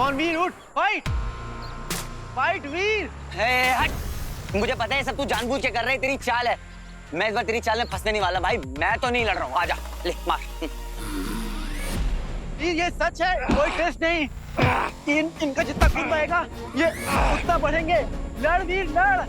On वीर, उठ, fight fight वीर। हट, मुझे पता है सब तू जानबूझ के कर रही, तेरी चाल है। मैं इस बार तेरी चाल में फंसने नहीं वाला भाई, मैं तो नहीं लड़ रहा हूँ। आजा, ले मार। वीर ये सच है, कोई टेस्ट नहीं। इनका जितना खून बहेगा ये उतना बढ़ेंगे। लड़ वीर लड़।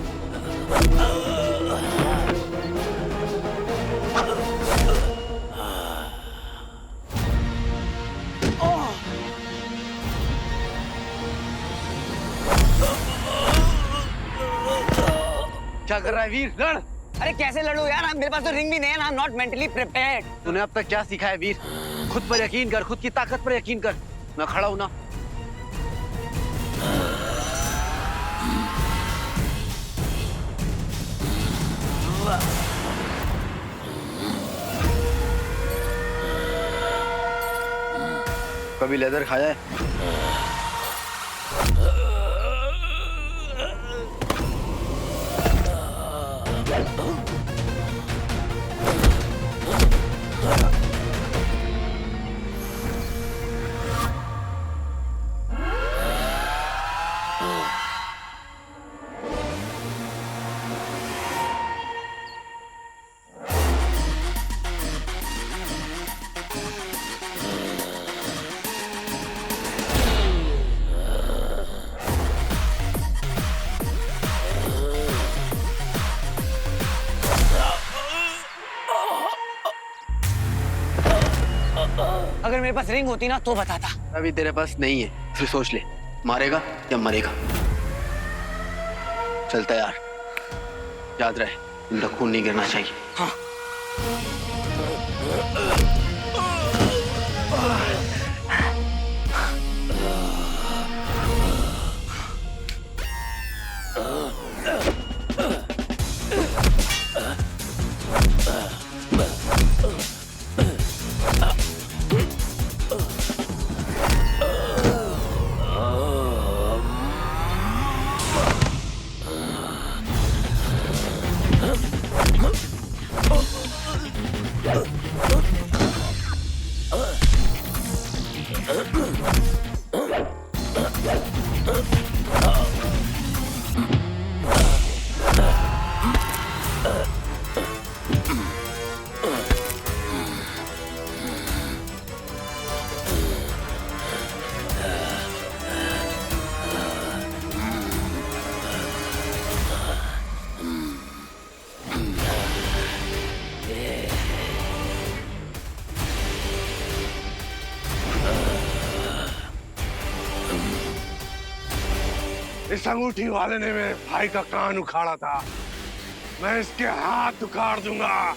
क्या कर रहा है वीर, लड़। अरे कैसे लड़ू यार, मेरे पास तो रिंग भी नहीं है, I am not mentally prepared. तूने अब तक क्या सीखा है वीर? खुद पर यकीन कर, खुद की ताकत पर यकीन कर। मैं खड़ा हूं ना। कभी लेदर खाया है? अगर मेरे पास रिंग होती ना तो बताता। अभी तेरे पास नहीं है, फिर सोच ले, मारेगा या मरेगा। चलता यार, याद रहे इनका खून नहीं गिरना चाहिए। हाँ। इस अंगूठी वाले ने मेरे भाई का कान उखाड़ा था, मैं इसके हाथ उखाड़ दूंगा।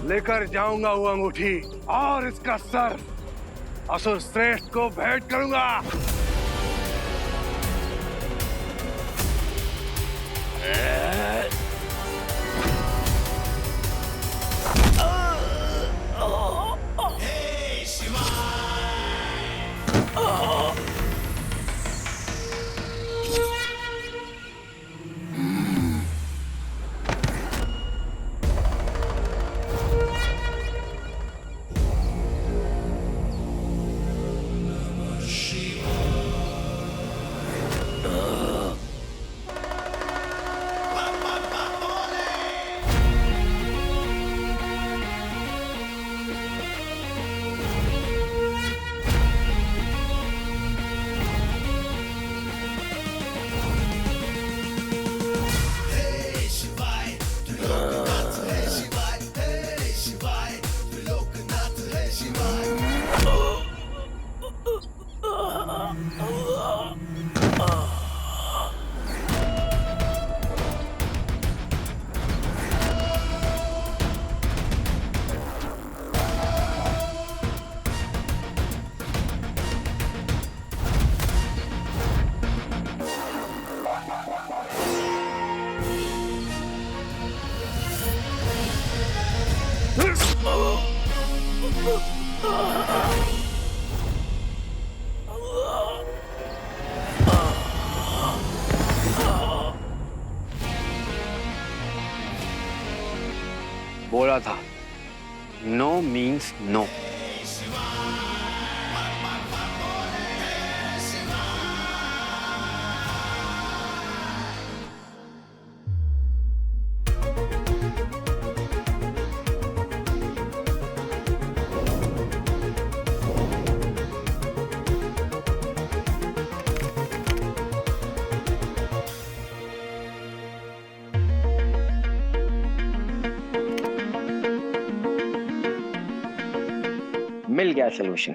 लेकर जाऊंगा वो अंगूठी और इसका सर असुर श्रेष्ठ को भेंट करूंगा। बोला था नो मीन्स नो। मिल गया सोल्यूशन।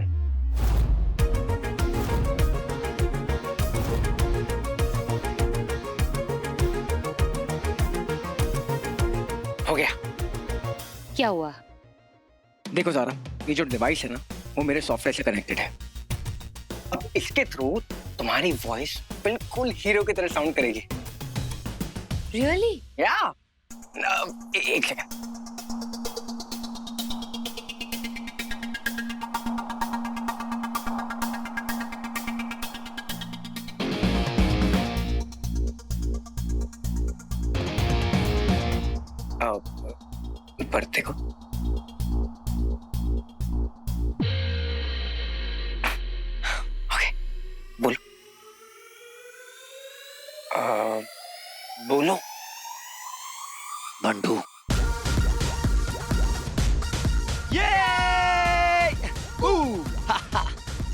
हो गया। क्या हुआ? देखो ज़ारा, ये जो डिवाइस है ना, वो मेरे सॉफ्टवेयर से कनेक्टेड है। अब इसके थ्रू तुम्हारी वॉइस बिल्कुल हीरो की तरह साउंड करेगी। रियली? या एक सेकंड। पर देखो, ओके, बोलो। बोलो। Bandu.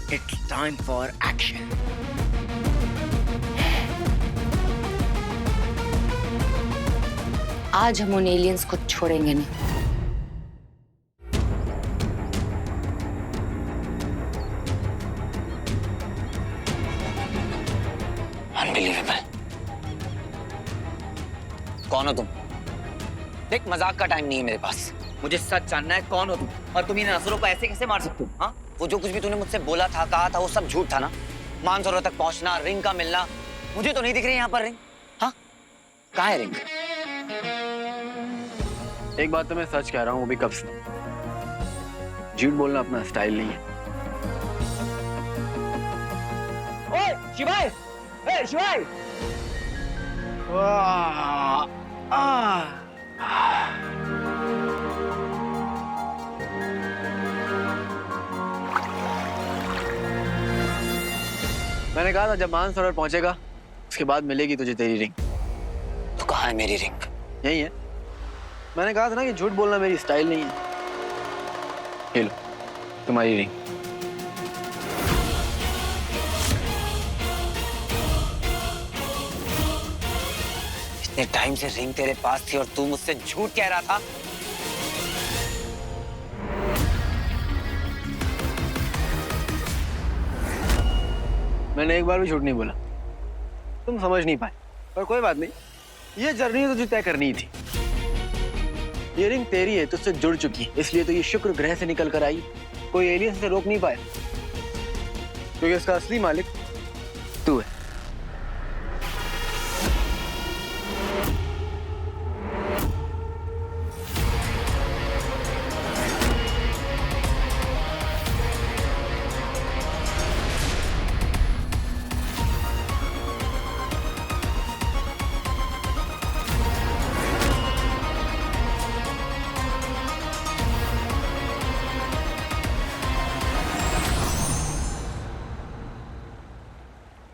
It's time for action. आज हम उन एलियंस को छोड़ेंगे नहीं। अनबिलीवेबल। कौन हो तुम? देख, मजाक का टाइम नहीं है मेरे पास। मुझे सच जानना है, कौन हो तुम? और तुम इन असुरों को ऐसे कैसे मार सकते हो? हाँ, वो जो कुछ भी तूने मुझसे बोला था, कहा था, वो सब झूठ था ना? मानसरोवर तक पहुंचना, रिंग का मिलना, मुझे तो नहीं दिख रही यहाँ पर रिंग। हाँ, कहाँ है रिंग? एक बात तो मैं सच कह रहा हूँ, वो भी कब से। झूठ बोलना अपना स्टाइल नहीं है। ओए शिवाय! ए शिवाय! मैंने कहा था जब मानसरोवर पहुंचेगा उसके बाद मिलेगी तुझे तेरी रिंग। तो कहाँ है मेरी रिंग? यही है। मैंने कहा था ना कि झूठ बोलना मेरी स्टाइल नहीं है। ये लो तुम्हारी रिंग। इतने टाइम से रिंग तेरे पास थी और तू मुझसे झूठ कह रहा था। मैंने एक बार भी झूठ नहीं बोला, तुम समझ नहीं पाए। पर कोई बात नहीं, ये जर्नी तो तुझे तय करनी ही थी। ये रिंग तेरी है, तुझसे जुड़ चुकी है, इसलिए तो ये शुक्र ग्रह से निकल कर आई। कोई एलियन से रोक नहीं पाया, क्योंकि इसका असली मालिक तू है।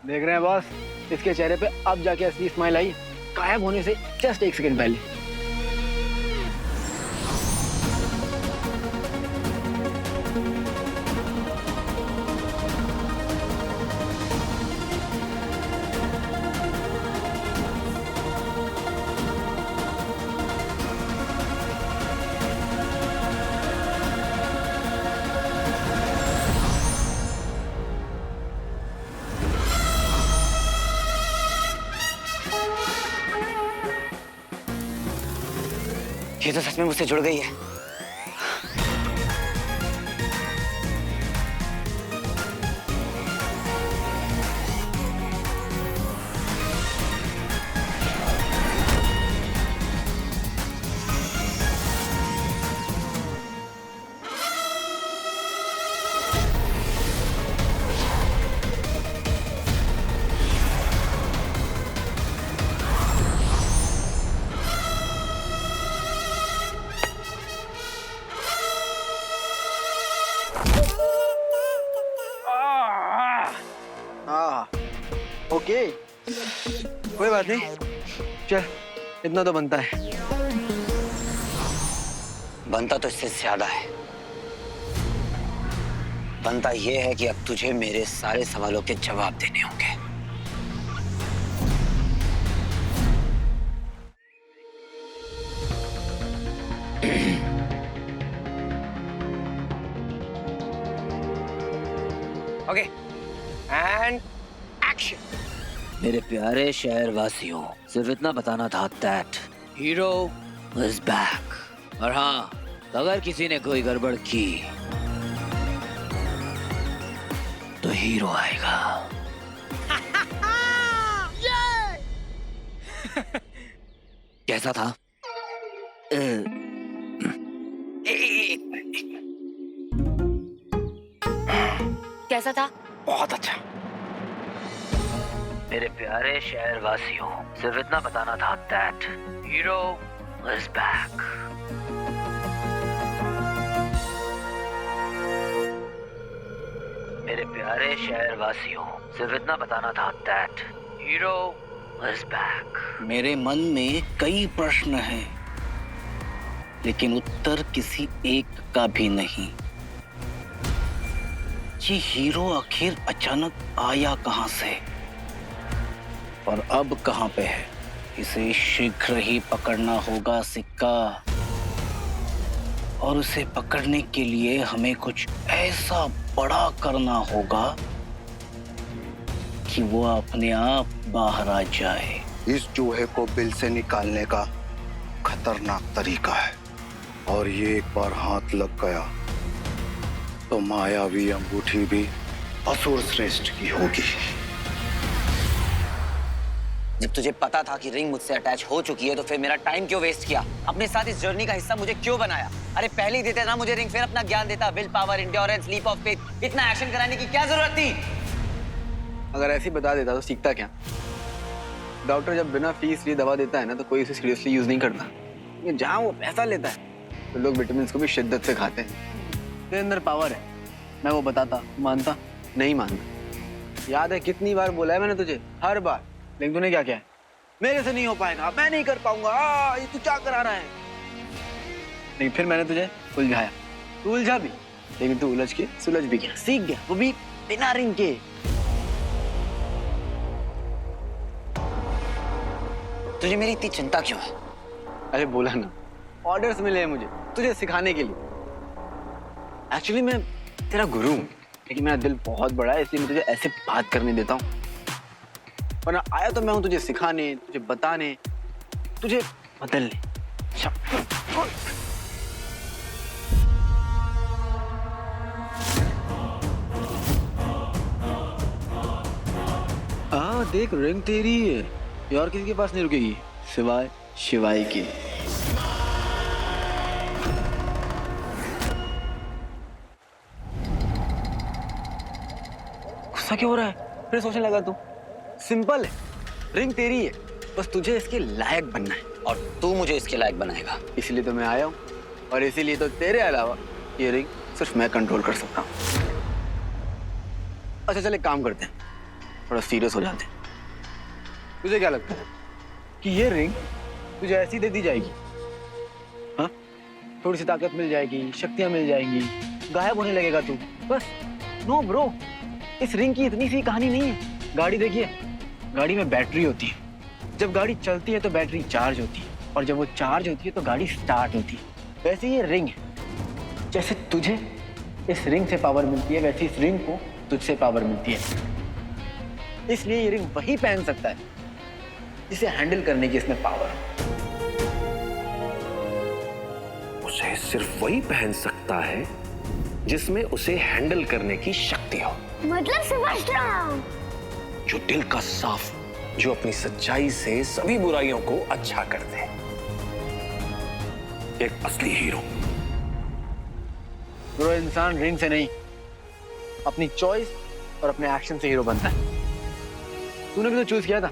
देख रहे हैं बॉस, इसके चेहरे पे अब जाके असली स्माइल आई, गायब होने से जस्ट एक सेकंड पहले। ये तो सच में मुझसे जुड़ गई है। बात नहीं, चल इतना तो बनता है। बनता तो इससे ज्यादा है। बनता यह है कि अब तुझे मेरे सारे सवालों के जवाब देने होंगे। Okay, and action. मेरे प्यारे शहरवासियों, सिर्फ इतना बताना था दैट हीरो इज बैक। और हाँ, अगर किसी ने कोई गड़बड़ की तो हीरो आएगा। कैसा था? कैसा था? बहुत अच्छा। मेरे प्यारे शहरवासियों, सिर्फ इतना बताना था दैट हीरो इज बैक। मेरे प्यारे शहरवासियों, सिर्फ इतना बताना था दैट हीरो इज बैक। मेरे मन में कई प्रश्न हैं, लेकिन उत्तर किसी एक का भी नहीं। ये हीरो आखिर अचानक आया कहां से और अब कहां पे है? इसे शीघ्र ही पकड़ना होगा सिक्का, और उसे पकड़ने के लिए हमें कुछ ऐसा बड़ा करना होगा कि वो अपने आप बाहर आ जाए। इस चूहे को बिल से निकालने का खतरनाक तरीका है, और ये एक बार हाथ लग गया तो मायावी अंगूठी भी असुर श्रेष्ठ की होगी। जब तुझे पता था कि रिंग मुझसे अटैच हो चुकी है तो फिर मेरा टाइम क्यों वेस्ट किया? अपने साथ इस जर्नी का हिस्सा मुझे क्यों बनाया? अरे पहले ही देते ना मुझे रिंग, फिर अपना ज्ञान देता। Will power, endurance, leap of faith, इतना एक्शन कराने की क्या जरूरत थी? अगर ऐसे ही बता देता तो सीखता क्या? डॉक्टर जब बिना फीस लिए दवा देता है ना तो कोई उसे सीरियसली यूज नहीं करता। लेकिन जहाँ वो पैसा लेता है तो लोग विटामिन को भी शिद्दत से खाते हैं। तेरे अंदर पावर है, मैं वो बताता, मानता नहीं मानता। याद है कितनी बार बोला है मैंने तुझे, हर बार, लेकिन तूने क्या किया है? मेरे से नहीं हो पाएगा, मैं नहीं कर पाऊंगा, ये तू क्या करा रहा है? नहीं, फिर मैंने तुझे उलझाया, तू उलझा भी, लेकिन तू उलझ के सुलझ भी गया, सीख गया, वो भी बिना रिंग के। तुझे मेरी इतनी चिंता क्यों है? अरे बोला ना, ऑर्डर्स मिले हैं मुझे तुझे सिखाने के लिए। एक्चुअली मैं तेरा गुरु हूँ, लेकिन मेरा दिल बहुत बड़ा है, इसलिए मैं तुझे ऐसे बात करने देता हूँ। वरना आया तो मैं हूँ तुझे सिखाने, तुझे बताने, तुझे बदलने। देख रिंग तेरी है, ये और किसी के पास नहीं रुकेगी सिवाय शिवाय के। गुस्सा क्यों हो रहा है? फिर सोचने लगा तू? सिंपल है, रिंग तेरी है, बस तुझे इसके लायक बनना है। और तू मुझे इसके लायक बनाएगा। इसीलिए तो मैं आया हूँ, और इसीलिए तो तेरे अलावा ये रिंग सिर्फ मैं कंट्रोल कर सकता हूँ। अच्छा चल एक काम करते हैं, थोड़ा सीरियस हो जाते हैं। तुझे क्या लगता है कि ये रिंग तुझे ऐसी दे दी जाएगी? हाँ, थोड़ी सी ताकत मिल जाएगी, शक्तियां मिल जाएंगी, गायब होने लगेगा तू, बस? नो ब्रो, इस रिंग की इतनी सी कहानी नहीं है। गाड़ी देखिए, गाड़ी में बैटरी होती है, जब गाड़ी चलती है तो बैटरी चार्ज होती है, और जब वो चार्ज होती है तो गाड़ी स्टार्ट होती है। वैसे ये रिंग है, जैसे तुझे इस रिंग से पावर मिलती है, वैसे इस रिंग को तुझसे पावर मिलती है। इसलिए ये रिंग वही पहन सकता है जिसे हैंडल करने की इसमें पावर है। उसे सिर्फ वही पहन सकता है जिसमें उसे हैंडल करने की शक्ति हो। मतलब समझ रहा हूँ। जो दिल का साफ, जो अपनी सच्चाई से सभी बुराइयों को अच्छा कर दे। एक असली हीरो। ब्रो, इंसान रिंग से नहीं, अपनी चॉइस और अपने एक्शन से हीरो बनता है। तूने भी तो चूज किया था,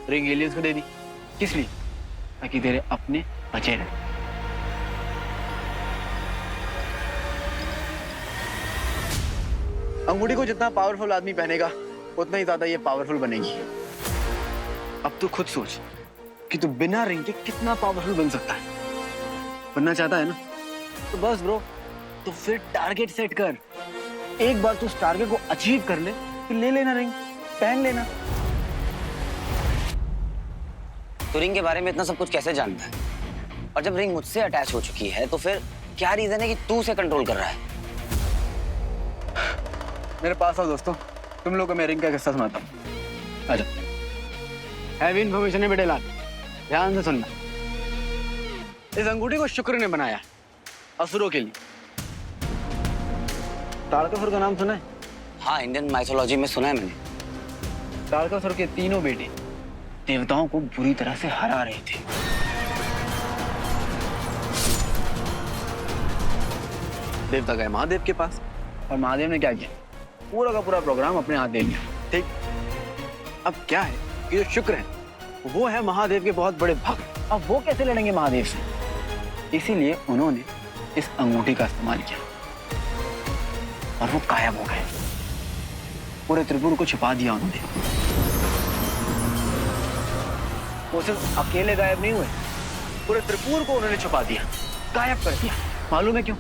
रिंग एलियंस को दे दी। किस लिए? ताकि तेरे अपने बचे रहे। अंगूठी को जितना पावरफुल आदमी पहनेगा उतना ही ज्यादा ये पावरफुल बनेगी। अब तू खुद सोच कि तू बिना रिंग के कितना पावरफुल बन सकता है। बनना चाहता है ना, तो बस ब्रो, तो फिर टारगेट सेट कर। एक बार तू उस टारगेट को अचीव कर ले, फिर ले लेना रिंग, पहन लेना। तो रिंग के बारे में इतना सब कुछ कैसे जानता है? और जब रिंग मुझसे अटैच हो चुकी है तो फिर क्या रीजन है कि तू उसे कंट्रोल कर रहा है? मेरे पास आओ दोस्तों, तुम लोगों को मैं रिंग का किस्सा सुनाता हूँ। आजा। हैवी इन्फॉर्मेशन है बेटे लाल, ध्यान से सुनना। इस अंगूठी को शुक्र ने बनाया असुरों के लिए। तारकासुर का नाम सुना है? हाँ, इंडियन माइथोलॉजी में सुना है मैंने। तारकासुर के तीनों बेटे देवताओं को बुरी तरह से हरा रहे थे। देवता गए महादेव के पास और महादेव ने क्या किया? पूरा का पूरा प्रोग्राम अपने हाथ ले लिया। ठीक, अब क्या है कि जो शुक्र है वो है महादेव के बहुत बड़े भक्त। अब वो कैसे लड़ेंगे महादेव से? इसीलिए उन्होंने इस अंगूठी का इस्तेमाल किया और वो गायब हो गए। पूरे त्रिपुर को छुपा दिया उन्होंने। वो सिर्फ अकेले गायब नहीं हुए, पूरे त्रिपुर को उन्होंने छुपा दिया, गायब कर दिया। मालूम है क्यों?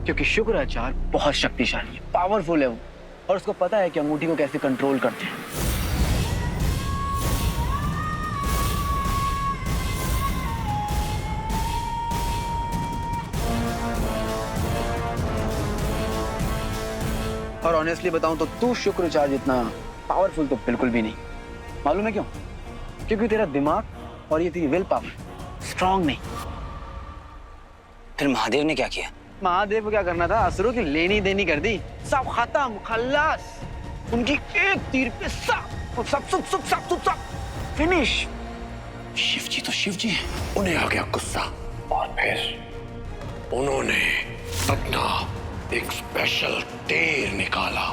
क्योंकि शुक्राचार्य बहुत शक्तिशाली है, पावरफुल है वो, और उसको पता है कि अंगूठी को कैसे कंट्रोल करते हैं। और ऑनेस्टली बताऊं तो तू शुक्राचार्य जितना पावरफुल तो बिल्कुल भी नहीं। मालूम है क्यों? क्योंकि तेरा दिमाग और ये तेरी विल पावर स्ट्रांग नहीं। फिर महादेव ने क्या किया? महादेव को क्या करना था? असुरों की लेनी देनी कर दी, सब खत्म, खल्लास। उनकी एक तीर पे सब फिनिश। शिव जी तो शिव जी हैं, उन्हें आ गया गुस्सा और फिर उन्होंने अपना एक स्पेशल तीर निकाला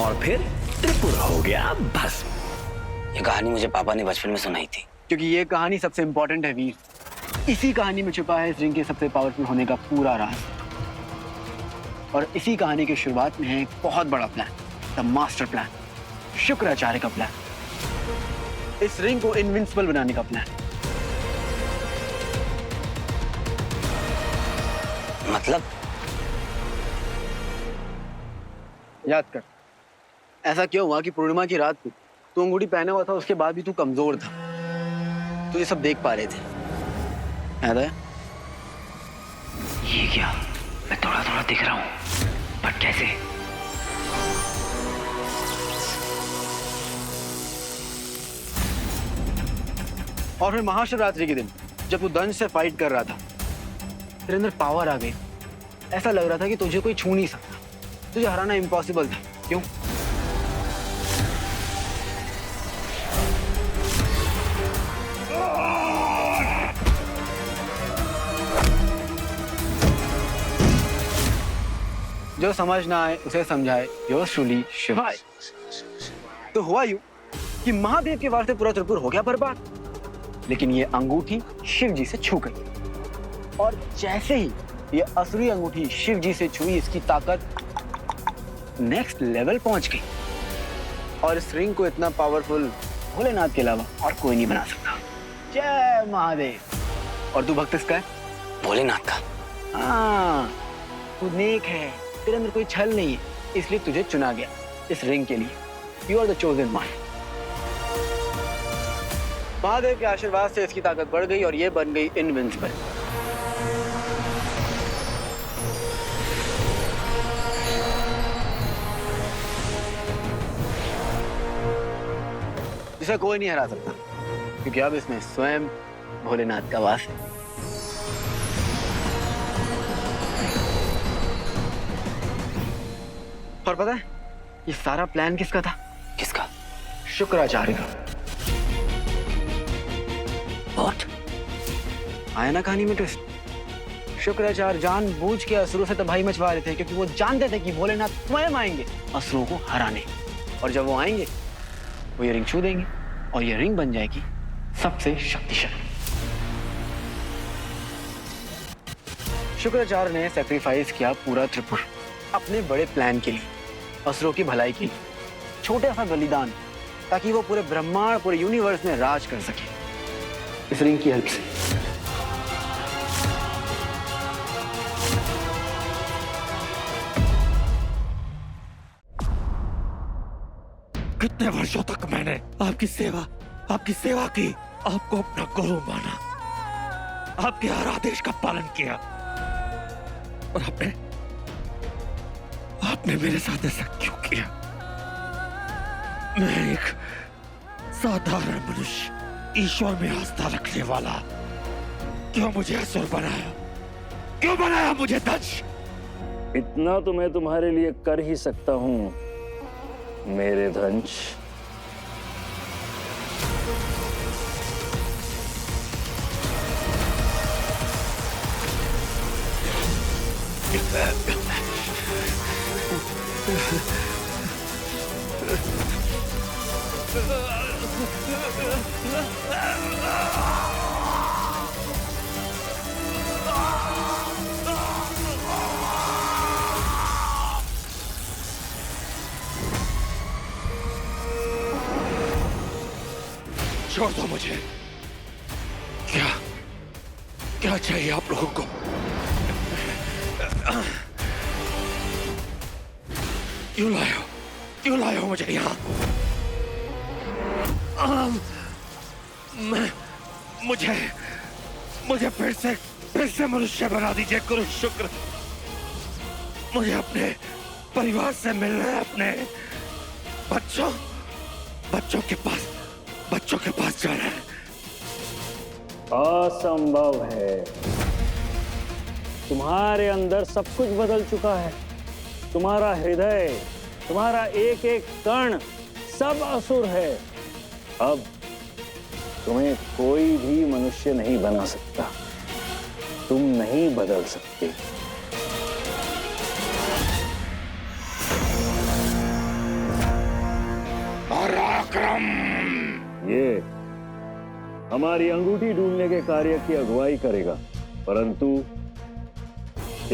और फिर त्रिपुर हो गया भस्म। ये कहानी मुझे पापा ने बचपन में सुनाई थी। क्योंकि ये कहानी सबसे इंपॉर्टेंट है वीर। इसी कहानी में छुपा है इस रिंग के सबसे पावरफुल होने का पूरा राज। और इसी कहानी की शुरुआत में है एक बहुत बड़ा plan, the master plan, Shukracharya का प्लान। इस रिंग को इनविंसिबल बनाने का प्लान। मतलब? याद कर, ऐसा क्यों हुआ कि पूर्णिमा की रात को तू अंगूठी पहना हुआ था, उसके बाद भी तू कमजोर था, तुझे सब देख पा रहे थे। याद है? ये क्या? मैं थोड़ा थोड़ा दिख रहा हूँ, पर कैसे? और फिर महाशिवरात्रि के दिन जब तू दंश से फाइट कर रहा था, तेरे अंदर पावर आ गई। ऐसा लग रहा था कि तुझे कोई छू नहीं सकता, तुझे हराना इम्पॉसिबल था। क्यों? जो समझ ना आए उसे समझाए, योर्स ट्रूली शिवाय। तो हुआ यूं कि महादेव के वार से पूरा त्रिपुर हो गया बर्बाद, लेकिन ये अंगूठी शिव जी से छू गई। और जैसे ही ये असुरी अंगूठी शिव जी से छुई, इसकी ताकत नेक्स्ट लेवल पहुंच गई। और इस रिंग को इतना पावरफुल भोलेनाथ के अलावा और कोई नहीं बना सकता। जय महादेव। और तू भक्त किसका है? भोलेनाथ का। हाँ, तू नेक है, तेरे अंदर कोई छल नहीं है, इसलिए तुझे चुना गया इस रिंग के लिए। You are the chosen one. Mahadev के आशीर्वाद से इसकी ताकत बढ़ गई और ये बन गई इनविंसिबल। जिसे कोई नहीं हरा सकता, क्योंकि अब इसमें स्वयं भोलेनाथ का वास है। और पता है ये सारा प्लान किसका था? किसका? शुक्राचार्य का। What? आया ना कहानी में ट्विस्ट। शुक्राचार्य जानबूझ के असुरों से तबाही मचवा रहे थे, क्योंकि वो जानते थे कि भोलेनाथ स्वयं आएंगे असुरों को हराने। और जब वो आएंगे वो ये रिंग छू देंगे और ये रिंग बन जाएगी सबसे शक्तिशाली। शुक्राचार्य ने सैक्रिफाइस किया पूरा त्रिपुर अपने बड़े प्लान के लिए, असुरों की भलाई के लिए। छोटा सा बलिदान ताकि वो पूरे ब्रह्मांड, पूरे यूनिवर्स में राज कर सके इस रिंग की हेल्प से। कितने वर्षों तक मैंने आपकी सेवा की, आपको अपना गुरु माना, आपके हर आदेश का पालन किया, और आपने मेरे साथ ऐसा क्यों किया? मैं एक साधारण मनुष्य, ईश्वर में आस्था रखने वाला, क्यों मुझे असुर बनाया? क्यों बनाया मुझे दंश? इतना तो मैं तुम्हारे लिए कर ही सकता हूं मेरे दंश। छोड़ दो मुझे। क्या चाहिए आप लोगों को? क्यों लाए हो मुझे यहाँ? मुझे फिर से मनुष्य बना दीजिए गुरु शुक्र। मुझे अपने परिवार से मिलना है, अपने बच्चों के पास जाना है। असंभव है। तुम्हारे अंदर सब कुछ बदल चुका है। तुम्हारा हृदय, तुम्हारा एक एक कण सब असुर है। अब तुम्हें कोई भी मनुष्य नहीं बना सकता। तुम नहीं बदल सकते। पराक्रम। ये हमारी अंगूठी ढूंढने के कार्य की अगुवाई करेगा, परंतु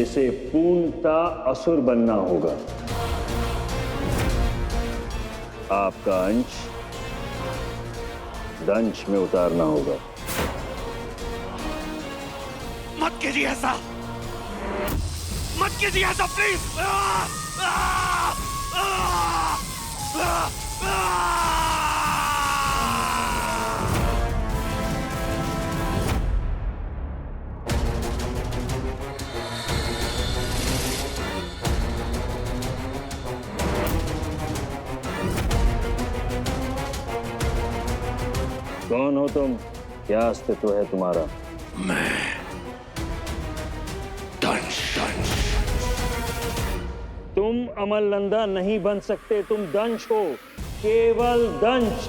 इसे पूर्णतः असुर बनना होगा। आपका अंश दंश में उतारना होगा। मत कीजिए ऐसा प्लीज। कौन हो तुम? क्या अस्तित्व है तुम्हारा? मैं दंश। तुम अमलनंदा नहीं बन सकते। तुम दंश हो, केवल दंश,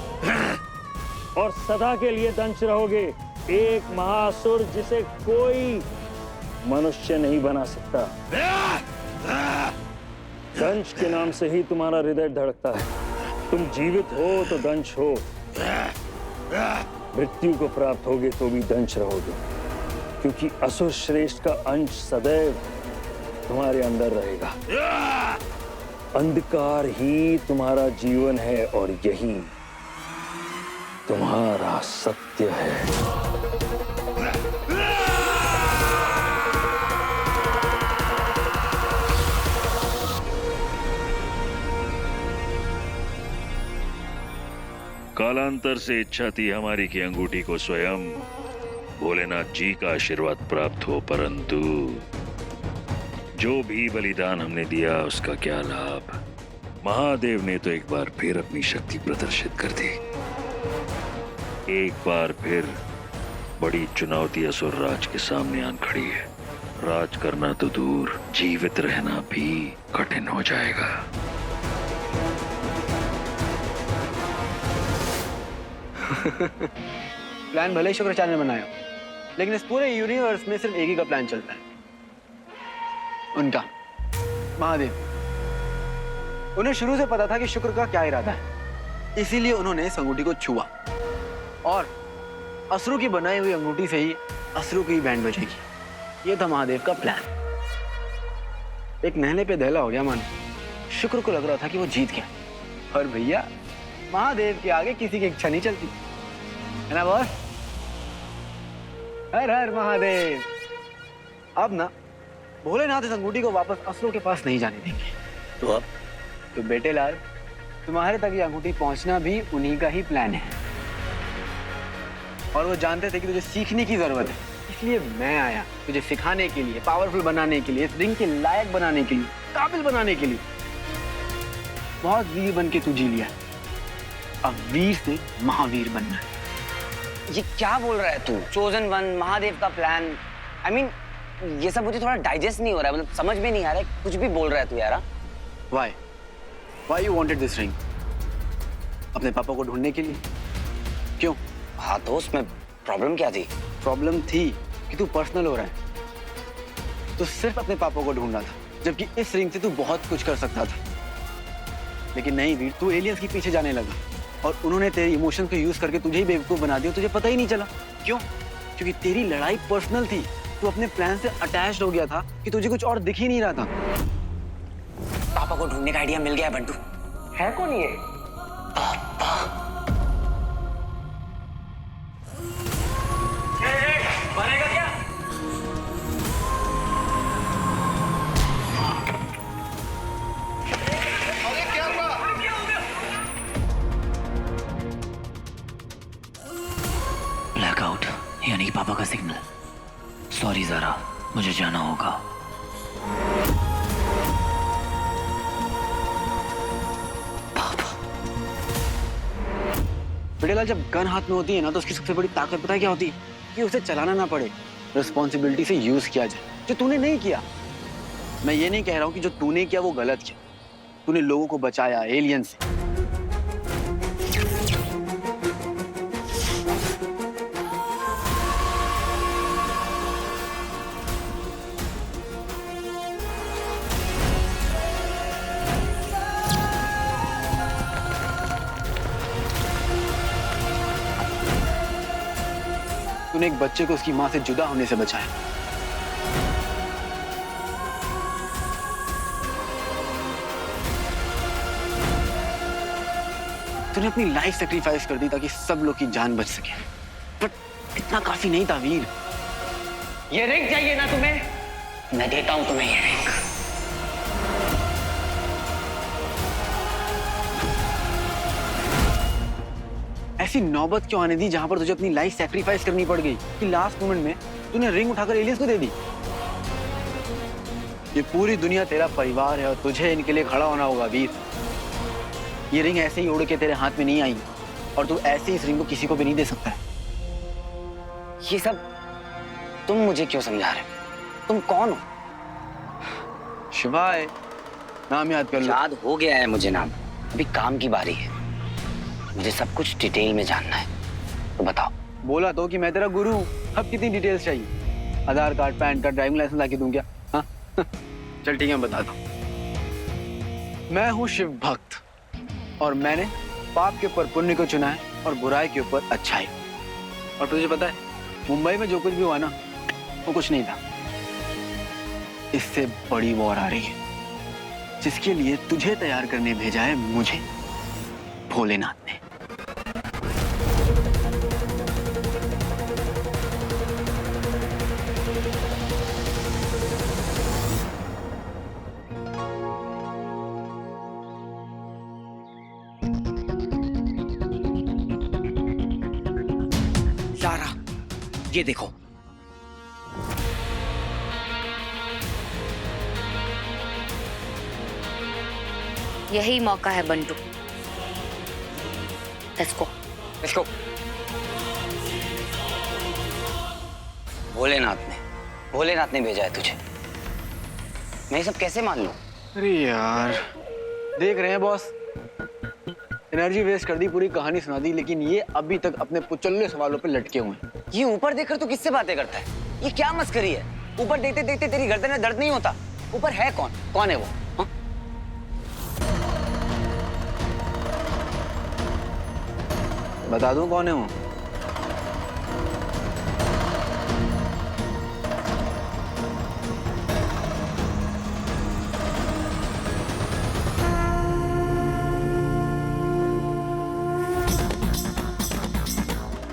और सदा के लिए दंश रहोगे। एक महासुर जिसे कोई मनुष्य नहीं बना सकता। दंश के नाम से ही तुम्हारा हृदय धड़कता है। तुम जीवित हो तो दंश हो, मृत्यु को प्राप्त होगे तो भी दंश रहोगे, क्योंकि असुर श्रेष्ठ का अंश सदैव तुम्हारे अंदर रहेगा। अंधकार ही तुम्हारा जीवन है और यही तुम्हारा सत्य है। कालांतर से इच्छा थी हमारी कि अंगूठी को स्वयं भोलेनाथ जी का आशीर्वाद प्राप्त हो, परंतु जो भी बलिदान हमने दिया उसका क्या लाभ। महादेव ने तो एक बार फिर अपनी शक्ति प्रदर्शित कर दी। एक बार फिर बड़ी चुनौती असुर राज के सामने आन खड़ी है। राज करना तो दूर, जीवित रहना भी कठिन हो जाएगा। प्लान भले ही शुक्राचार्य ने बनाया, लेकिन इस पूरे यूनिवर्स में सिर्फ एक ही का प्लान चलता है, उनका, महादेव। उन्हें शुरू से पता था कि शुक्र का क्या इरादा है, इसीलिए उन्होंने इस अंगूठी को छुआ और असुरों की बनाई हुई अंगूठी से ही असुरों की बैंड बजेगी। यह था महादेव का प्लान। एक नहले पे दहला हो गया मानो। शुक्र को लग रहा था कि वो जीत गया, और भैया महादेव के आगे किसी की इच्छा नहीं चलती, है ना बॉस? हर हर महादेव। अब ना भोलेनाथ इस अंगूठी को वापस असुरों के पास नहीं जाने देंगे। तो अब तो बेटे लाल, तुम्हारे तक ये अंगूठी पहुंचना भी उन्हीं का ही प्लान है, और वो जानते थे कि तुझे सीखने की जरूरत है, इसलिए मैं आया तुझे सिखाने के लिए, पावरफुल बनाने के लिए, इस रिंग के लायक बनाने के लिए, काबिल बनाने के लिए। बहुत वीर बन के तू जी लिया, अब वीर से महावीर बनना है। ये क्या बोल रहा है तू? चोजन वन, महादेव का प्लान, आई मीन ये सब मुझे थोड़ा डाइजेस्ट नहीं हो रहा है, मतलब समझ में नहीं आ रहा है, कुछ भी बोल रहा है तू यार। Why? Why you wanted this ring? अपने पापा को ढूंढने के लिए? क्यों? हाँ तो उसमें प्रॉब्लम क्या थी? प्रॉब्लम थी कि तू पर्सनल हो रहा है, तो सिर्फ अपने पापा को ढूंढना था, जबकि इस रिंग से तू बहुत कुछ कर सकता था। लेकिन नहीं वीर, तू एलियंस के पीछे जाने लगा, और उन्होंने तेरे इमोशंस को यूज करके तुझे ही बेवकूफ बना दिया, तुझे पता ही नहीं चला। क्यों? क्योंकि तेरी लड़ाई पर्सनल थी, तू अपने प्लान से अटैच्ड हो गया था कि तुझे कुछ और दिख ही नहीं रहा था। पापा को ढूंढने का आइडिया मिल गया है बंटू। है कौन ये? पापा। बनेगा क्या? ब्लैकआउट यानी पापा का सिग्नल। सॉरी ज़ारा, मुझे जाना होगा। बेटेलाल, जब गन हाथ में होती है ना, तो उसकी सबसे बड़ी ताकत पता है क्या होती है? कि उसे चलाना ना पड़े, रिस्पॉन्सिबिलिटी से यूज किया जाए, जो तूने नहीं किया। मैं ये नहीं कह रहा हूँ कि जो तूने किया वो गलत किया, तूने लोगों को बचाया एलियन से। तूने एक बच्चे को उसकी मां से जुदा होने से बचाया। तूने अपनी लाइफ सेक्रीफाइस कर दी ताकि सब लोग की जान बच सके, बट इतना काफी नहीं था वीर। ये रिंग चाहिए ना तुम्हें? मैं देता हूं तुम्हें ये रिंग। ऐसी नौबत क्यों आने दी जहां पर तुझे अपनी लाइफ सेक्रीफाइस करनी पड़ गई कि लास्ट मोमेंट में तूने रिंग उठाकर एलियंस को दे दी? ये पूरी दुनिया तेरा परिवार है और तुझे इनके लिए खड़ा होना होगा वीर। ये रिंग ऐसे ही उड़ के तेरे हाथ में नहीं आई, और तू ऐसे ही इस रिंग को किसी को भी नहीं दे सकता है। ये सब तुम मुझे क्यों समझा रहे हो? तुम कौन हो? शिवाय, नाम याद कर लो। याद हो गया है मुझे नाम, अभी काम की बारी है। मुझे सब कुछ डिटेल में जानना है, तो बताओ। बोला तो कि मैं तेरा गुरु हूँ, अब कितनी डिटेल्स चाहिए? Aadhaar card, PAN card, driving licence लाके दूं क्या? हाँ चल ठीक है, मैं बताता हूँ। मैं हूँ शिव भक्त, और मैंने पाप के ऊपर पुण्य को चुना है और बुराई के ऊपर अच्छाई। और तुझे पता है, मुंबई में जो कुछ भी हुआ ना, वो कुछ नहीं था। इससे बड़ी वॉर आ रही है, जिसके लिए तुझे तैयार करने भेजा है मुझे भोलेनाथ ने। ज़ारा, ये देखो। यही मौका है Bantu. Let's go. Let's go. Bholenath ने भेजा है तुझे। मैं ये सब कैसे मान लूं? अरे यार, देख रहे हैं बॉस, एनर्जी वेस्ट कर दी, पूरी कहानी सुना दी, लेकिन ये अभी तक अपने पुचल्ले सवालों पे लटके हुए हैं। ये ऊपर देखकर तू किससे बातें करता है? ये क्या मस्करी है? ऊपर देखते देखते तेरी गर्दन में दर्द नहीं होता? ऊपर है कौन? कौन है वो? हा? बता दूं कौन है वो?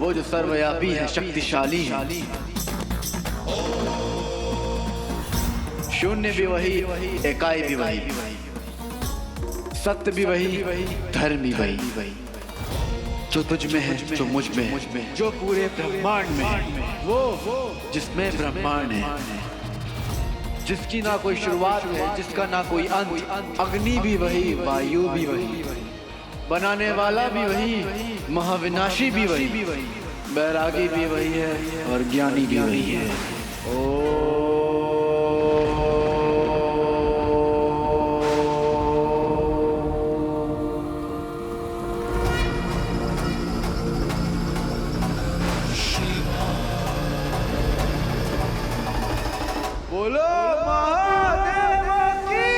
वो जो सर्वव्यापी है, शक्तिशाली है। शून्य भी वही, इकाई भी वही, सत्य भी वही, धर्म भी वही। जो तुझ में है, जो मुझ में है, जो पूरे ब्रह्मांड में है, वो जिसमें ब्रह्मांड है, जिसकी ना कोई शुरुआत है, जिसका ना कोई अंत। अग्नि भी वही, वायु भी वही, बनाने वाला भी वही, महाविनाशी भी वही, बैरागी भी वही है और ज्ञानी भी वही है। बोलो महादेव की।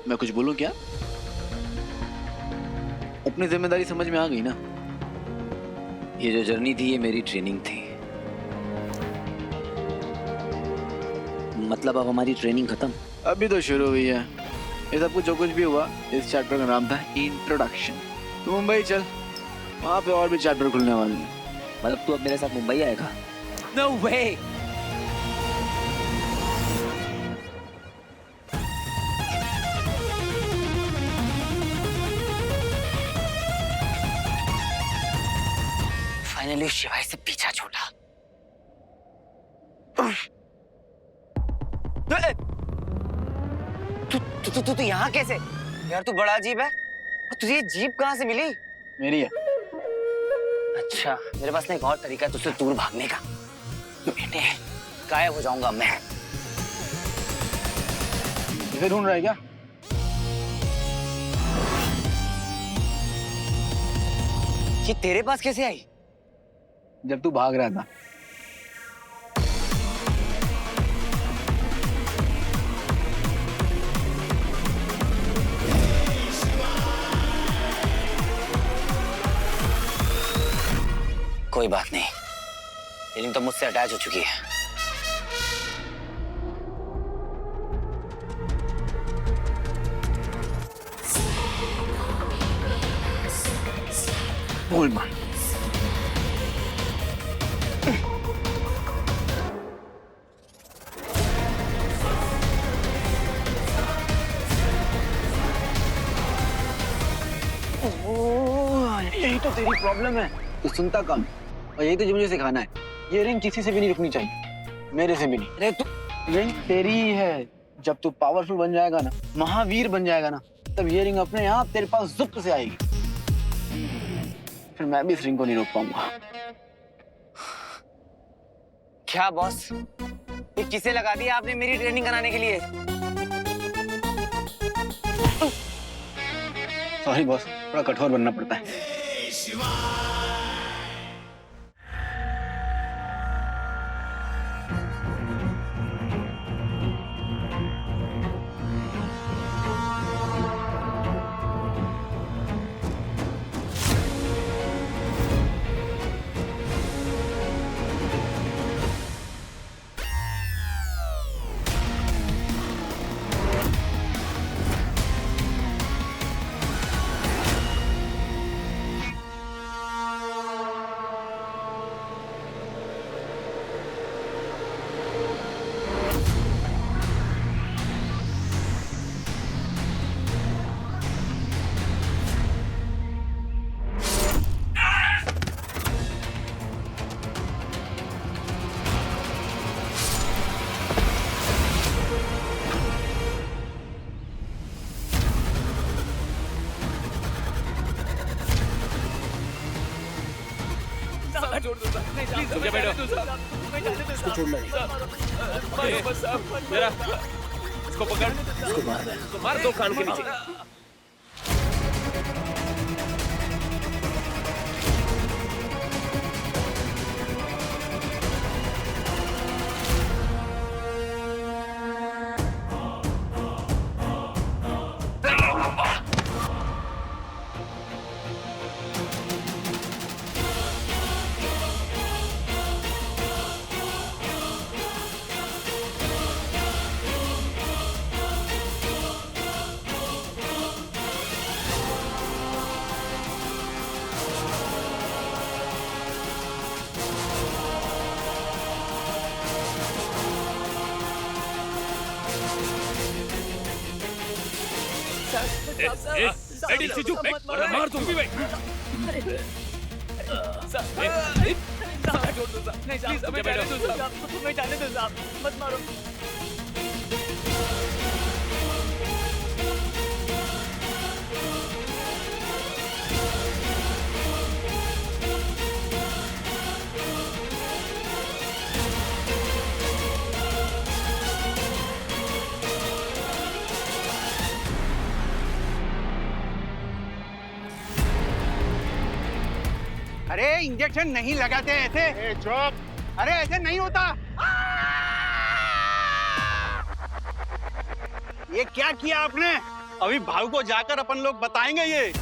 मैं कुछ बोलूं क्या? अपनी जिम्मेदारी समझ में आ गई ना? ये जो जर्नी थी ये मेरी ट्रेनिंग थी। मतलब अब हमारी ट्रेनिंग खत्म? अभी तो शुरू हुई है। ये सब कुछ जो कुछ भी हुआ, इस चैप्टर का नाम था इंट्रोडक्शन। तू मुंबई चल, वहां पे और भी चैप्टर खुलने वाले हैं। मतलब तू अब मेरे साथ मुंबई आएगा? नो वे। फाइनली शिवाय से पीछा छूटा। तू यहाँ कैसे? यार तू बड़ा अजीब है। तुझे ये जीप कहाँ से मिली? मेरी है। अच्छा, मेरे पास ना एक और तरीका है तुझसे दूर भागने का। बेटे, गायब हो जाऊंगा मैं। इसे ढूंढ रहा है क्या? ये तेरे पास कैसे आई? जब तू भाग रहा था। कोई बात नहीं, लेकिन तो मुझसे अटैच हो चुकी है। बोल मान। यही तो तेरी प्रॉब्लम है, तू सुनता कम। और यही तुझे मुझे सिखाना है। ये रिंग किसी से भी नहीं रुकनी चाहिए, मेरे से भी नहीं। अरे तू, रिंग तेरी ही है। जब तू पावरफुल बन जाएगा ना, महावीर बन जाएगा ना, तब ये रिंग अपने आप तेरे पास जुप्त से आएगी। फिर मैं भी इस रिंग को नहीं रोक पाऊंगा। क्या बॉस, ये किसे लगा दिया आपने मेरी ट्रेनिंग कराने के लिए? सॉरी बॉस, थोड़ा कठोर बनना पड़ता है। मार दूंगी भाई। अरे इंजेक्शन नहीं लगाते ऐसे। चुप। अरे ऐसे नहीं होता। ये क्या किया आपने? अभी भाऊ को जाकर अपन लोग बताएंगे ये।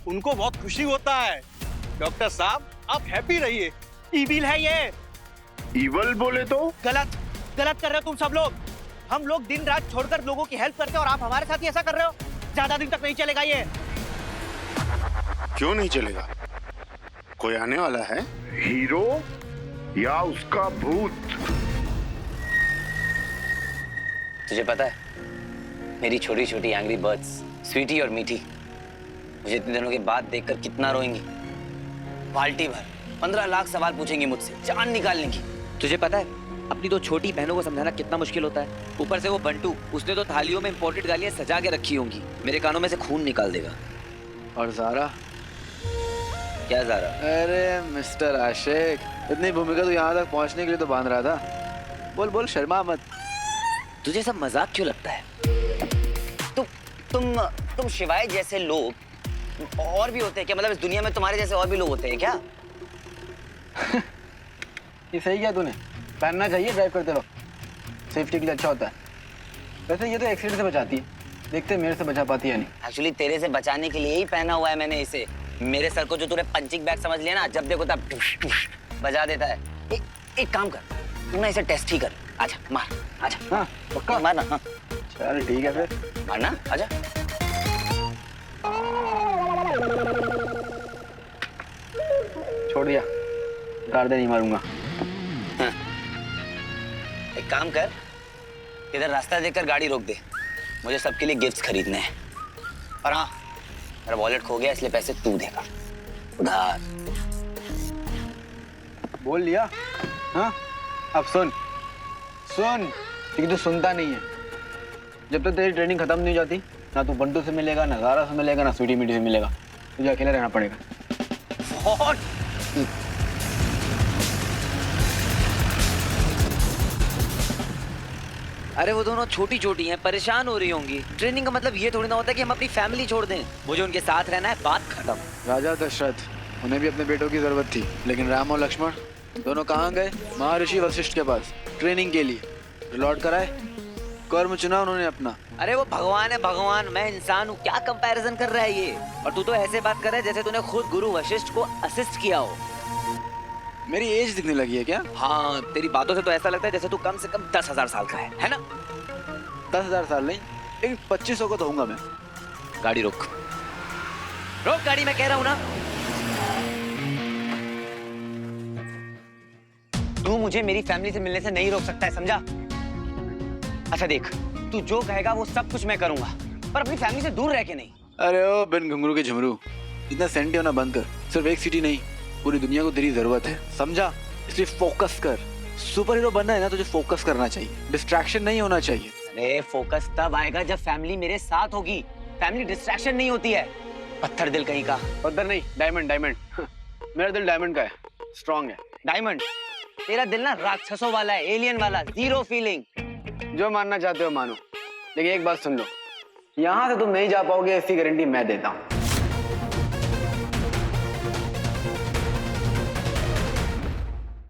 उनको बहुत खुशी होता है। डॉक्टर साहब आप हैप्पी रहिए। ईविल है ये। ईवल बोले तो? गलत गलत कर रहे हो तुम सब लोग। हम लोग दिन रात छोड़कर लोगों की हेल्प करते हैं और आप हमारे साथ ही ऐसा कर रहे हो। ज्यादा दिन तक नहीं चलेगा ये। क्यों नहीं चलेगा? कोई आने वाला है? हीरो या उसका भूत? तुझे पता है मेरी छोटी छोटी एंग्री बर्ड्स स्वीटी और मीठी मुझे इतने दिनों के बाद देखकर कितना रोएंगी। बाल्टी भर 15 लाख सवाल पूछेंगी मुझसे जान निकालने की। तुझे पता है अपनी दो छोटी बहनों को समझाना कितना मुश्किल होता है। ऊपर से वो बंटू, उसने तो थालियों में इंपोर्टेड गालियां सजा के रखी होंगी। मेरे कानों में से खून निकाल देगा। और ज़ारा? क्या ज़ारा? अरे मिस्टर आशिक, इतनी भूमिका तो यहाँ तक पहुँचने के लिए तो बांध रहा था। बोल बोल, शर्मा मत। तुझे सब मजाक क्यों लगता है? तुम शिवाय जैसे लोग और भी होते हैं क्या? मतलब इस दुनिया में तुम्हारे जैसे और भी लोग होते हैं क्या? ये सही किया तूने, पहनना चाहिए ड्राइव करते वक्त, सेफ्टी के लिए अच्छा होता है। वैसे ये तो एक्सीडेंट से बचाती है, देखते मेरे से बचा पाती है नहीं। एक्चुअली तेरे से बचाने के लिए ही पहना हुआ है मैंने इसे। मेरे सर को जो तूने पंचिंग बैग समझ लिया ना, जब देखो तब टुश टुश बजा देता है। एक काम कर, तू ना इसे टेस्ट ही कर। आजा मार, आजा। हाँ पक्का मारना। हाँ चल ठीक है फिर, मारना, आजा। छोड़ दिया, उतार दे, नहीं मारूंगा। हाँ। एक काम कर, इधर रास्ता देखकर गाड़ी रोक दे, मुझे सबके लिए गिफ्ट्स खरीदने हैं। और हाँ, मेरा वॉलेट खो गया इसलिए पैसे तू देगा उधार। बोल लिया। हाँ अब सुन सुन, क्योंकि तू सुनता नहीं है। जब तक तेरी ट्रेनिंग खत्म नहीं हो जाती, ना तू बंटू से मिलेगा, ना ज़ारा से मिलेगा, ना स्वीटी मीठी से मिलेगा। तुझे अकेला रहना पड़ेगा। What? अरे वो दोनों छोटी छोटी हैं, परेशान हो रही होंगी। ट्रेनिंग का मतलब ये थोड़ी ना होता है कि हम अपनी फैमिली छोड़ दें। मुझे उनके साथ रहना है, बात खत्म। राजा दशरथ, उन्हें भी अपने बेटों की जरूरत थी, लेकिन राम और लक्ष्मण दोनों कहाँ गए? महर्षि वशिष्ठ के पास ट्रेनिंग के लिए। लौट कर आए, कर्म चुना उन्होंने अपना। अरे वो भगवान है भगवान, मैं इंसान हूँ। क्या कंपैरिजन कर रहा है ये? और तू तो ऐसे बात कर रहा है जैसे तूने खुद गुरु वशिष्ठ को असिस्ट किया हो। मेरी एज दिखने लगी है क्या? हाँ, तेरी बातों से तो ऐसा लगता है जैसे तू कम से कम 10,000 साल का है ना? 10,000 साल नहीं, लेकिन 2500 को तो होऊंगा मैं। गाड़ी रोक, रोक गाड़ी, मैं कह रहा हूँ ना। तू मुझे मेरी फैमिली से मिलने से नहीं रोक सकता है, समझा? अच्छा देख, तू जो कहेगा वो सब कुछ मैं करूंगा, पर अपनी फैमिली से दूर रह के नहीं। अरे ओ बिन घुंघरू के झुमरू, इतना सेंटी होना बंद कर। सिर्फ एक सिटी नहीं, पूरी दुनिया को तेरी जरूरत है, समझा? इसलिए फोकस कर। सुपर हीरो बनना है ना, तुझे फोकस करना चाहिए, डिस्ट्रैक्शन नहीं होना चाहिए। अरे फोकस तब आएगा जब फैमिली मेरे साथ होगी। फैमिली डिस्ट्रैक्शन नहीं होती है। पत्थर दिल कहीं का। पत्थर नहीं, डायमंड डायमंड। मेरा दिल डायमंड का है। स्ट्रांग है। डायमंड, तेरा दिल ना राक्षसों वाला है, एलियन वाला, जीरो फीलिंग। जो मानना चाहते हो मानो, लेकिन एक बात सुन लो, यहाँ से तुम नहीं जा पाओगे, इसकी गारंटी मैं देता हूँ।